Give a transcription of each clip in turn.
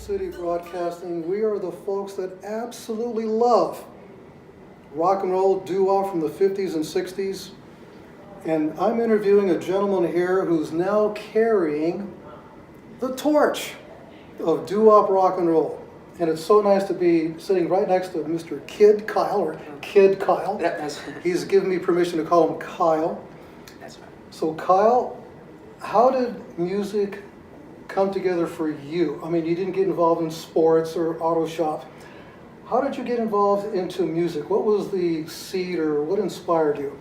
City Broadcasting. We are the folks that absolutely love rock and roll doo-wop from the 50s and 60s. And I'm interviewing a gentleman here who's now carrying the torch of doo-wop rock and roll. And it's so nice to be sitting right next to Mr. Kid Kyle, or Kid Kyle. That's He's given me permission to call him Kyle. That's right. So Kyle, how did music come together for you? I mean, you didn't get involved in sports or auto shop. How did you get involved into music? What was the seed, or what inspired you?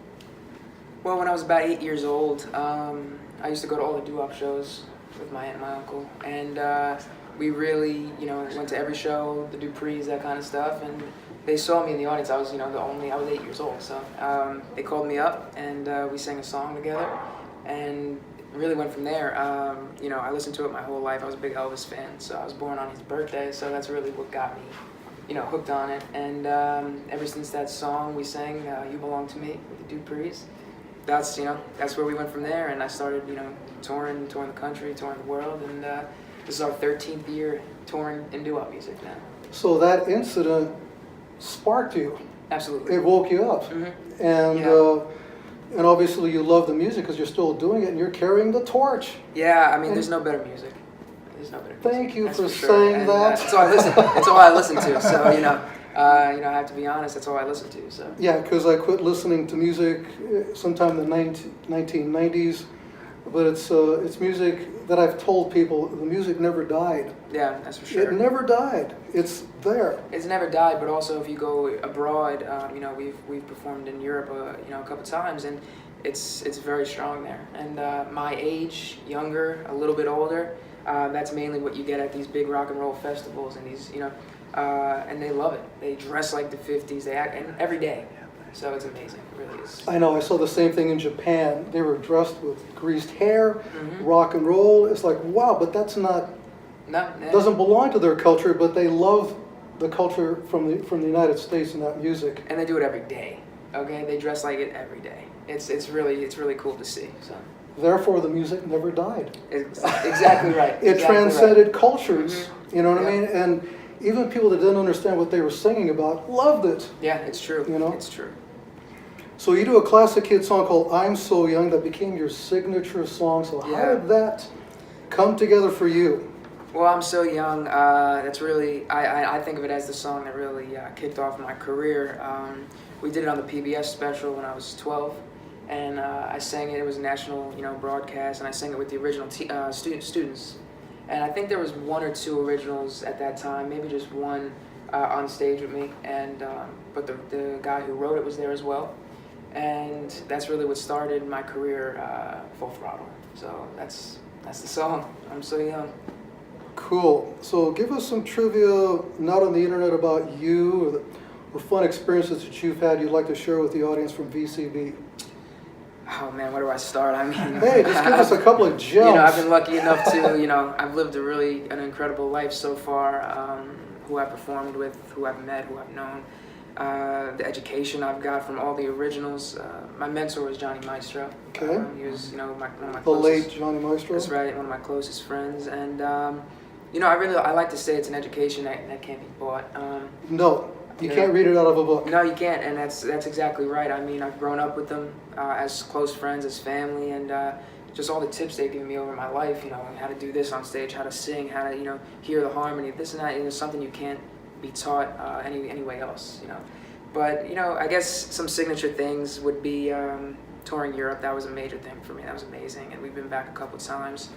Well, when I was about 8 years old, I used to go to all the doo-wop shows with my aunt and my uncle, and we really, went to every show, the Duprees, that kind of stuff, and they saw me in the audience. I was, I was 8 years old, so they called me up, and we sang a song together, and really went from there. I listened to it my whole life. I was a big Elvis fan, so I was born on his birthday, so that's really what got me, hooked on it. And ever since that song we sang, You Belong to Me, with the Duprees, that's where we went from there. And I started, touring the country, touring the world, and this is our 13th year touring in doo-wop music now. So that incident sparked you. Absolutely. It woke you up. Mm-hmm. And yeah. And obviously you love the music because you're still doing it and you're carrying the torch. Yeah, I mean, there's no better music. There's no better music. Thank you That's for sure. saying And, that. that's all I listen. That's all I listen to. So I have to be honest. That's all I listen to. So Yeah, because I quit listening to music sometime in the 1990s, but it's music that I've told people the music never died. yeah, that's for sure. It never died. It's there. It's never died, but also if you go abroad, we've performed in Europe, a couple times, and it's very strong there. And my age, younger, a little bit older, that's mainly what you get at these big rock and roll festivals, and these, and they love it. They dress like the 50s. They act, and every day. So it's amazing. It really is. I know. I saw the same thing in Japan. They were dressed with greased hair, Mm-hmm. rock and roll. It's like, wow, but that's not. No, Doesn't belong to their culture, but they love the culture from the United States and that music. and they do it every day. Okay, they dress like it every day. It's really cool to see. So Therefore, the music never died. exactly right. It Exactly transcended right. cultures. Mhm. You know what I Yeah. mean? And even people that didn't understand what they were singing about loved it. Yeah, it's true. It's true. So you do a classic kid song called "I'm So Young" that became your signature song. So how Yeah. did that come together for you? Well, I'm so young. That's really, I think of it as the song that really kicked off my career. We did it on the PBS special when I was 12, and I sang it. It was a national, broadcast, and I sang it with the original students. And I think there was one or two originals at that time, maybe just one on stage with me. And but the guy who wrote it was there as well. And that's really what started my career full throttle. So that's the song. I'm so young. Cool. So give us some trivia, not on the internet, about you or fun experiences that you've had you'd like to share with the audience from VCB. Oh man, where do I start? I mean, Hey, just give us a couple of gems. I've been lucky enough to, I've lived an incredible life so far. Who I've performed with, who I've met, who I've known. The education I've got from all the originals. My mentor was Johnny Maestro. Okay. He was, one of my The closest. late Johnny Maestro. That's right, one of my closest friends. And, I like to say it's an education that can't be bought. No, you can't read it out of a book. No, you can't, and that's exactly right. I mean, I've grown up with them as close friends, as family, and just all the tips they've given me over my life. How to do this on stage, how to sing, how to hear the harmony, this and that. It's something you can't be taught any way else. But I guess some signature things would be touring Europe. That was a major thing for me. That was amazing, and we've been back a couple times.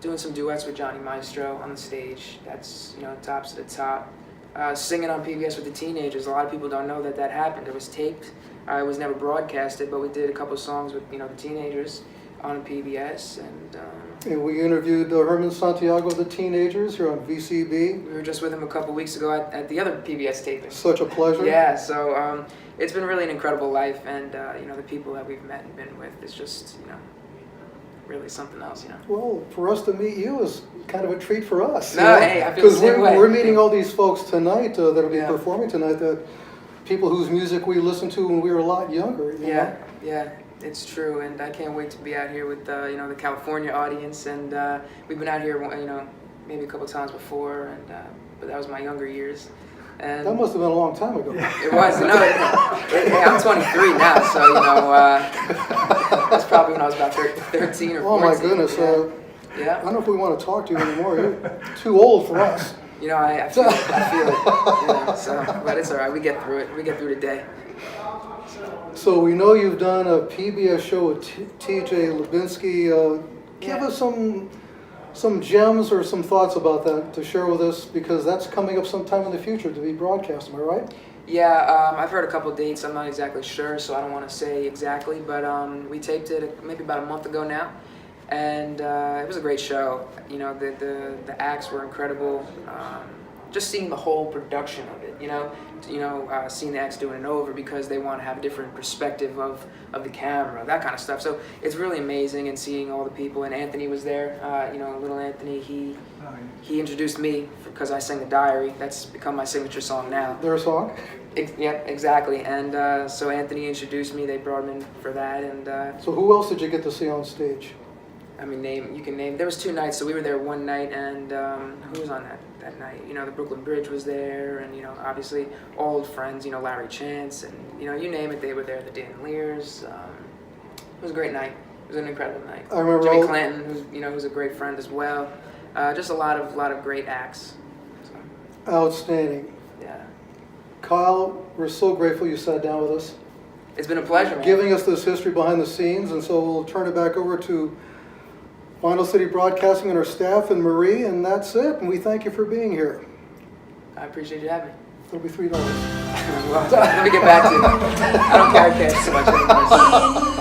Doing some duets with Johnny Maestro on the stage. That's tops of the top. Singing on PBS with the teenagers. A lot of people don't know that happened. It was taped. It was never broadcasted, but we did a couple songs with the teenagers on PBS, And we interviewed Herman Santiago of the Teenagers here on VCB. we were just with him a couple weeks ago at the other PBS taping. Such a pleasure. Yeah, so it's been really an incredible life, and the people that we've met and been with is just really something else. Well, for us to meet you is kind of a treat for us. No, hey, I feel the same way. We're meeting all these folks tonight that'll be Yeah. performing tonight, that people whose music we listened to when we were a lot younger. you know? Yeah, it's true, and I can't wait to be out here with the California audience, and we've been out here maybe a couple times before, and but that was my younger years. And That must have been a long time ago. it was. No, hey, I'm 23 now, so you know that's probably when I was about 13 or 14. Oh my goodness. Yeah. I don't know if we want to talk to you anymore. You're too old for us. You know, I feel it. You know, so, but it's all right. We get through it. We get through the day. So we know you've done a PBS show with TJ Lubinsky. Give us some gems or some thoughts about that to share with us, because that's coming up sometime in the future to be broadcast. Am I right? Yeah, I've heard a couple dates. I'm not exactly sure, so I don't want to say exactly. But we taped it maybe about a month ago now, and it was a great show. You know, the acts were incredible. Just seeing the whole production of it, seeing the acts doing it over because they want to have a different perspective of the camera, that kind of stuff. So it's really amazing, and seeing all the people. And Anthony was there. Little Anthony. He introduced me because I sang The Diary. That's become my signature song now. Their song? Yeah, exactly. And so Anthony introduced me. They brought him in for that. And So who else did you get to see on stage? I mean, you can name. There was 2 nights, so we were there one night, and who was on that night? You know, the Brooklyn Bridge was there, and obviously old friends. Larry Chance, and you name it, they were there. The Dan Lears. It was a great night. It was an incredible night. I remember Jimmy Clanton, who's a great friend as well. Just a lot of great acts. So, Outstanding. yeah, Kyle, we're so grateful you sat down with us, it's been a pleasure, man. giving us this history behind the scenes. And so we'll turn it back over to Final City Broadcasting and our staff and Marie, and that's it. And we thank you for being here. I appreciate you having me. It'll be $3. Well, let me get back to it. I don't carry cash so much anymore. So.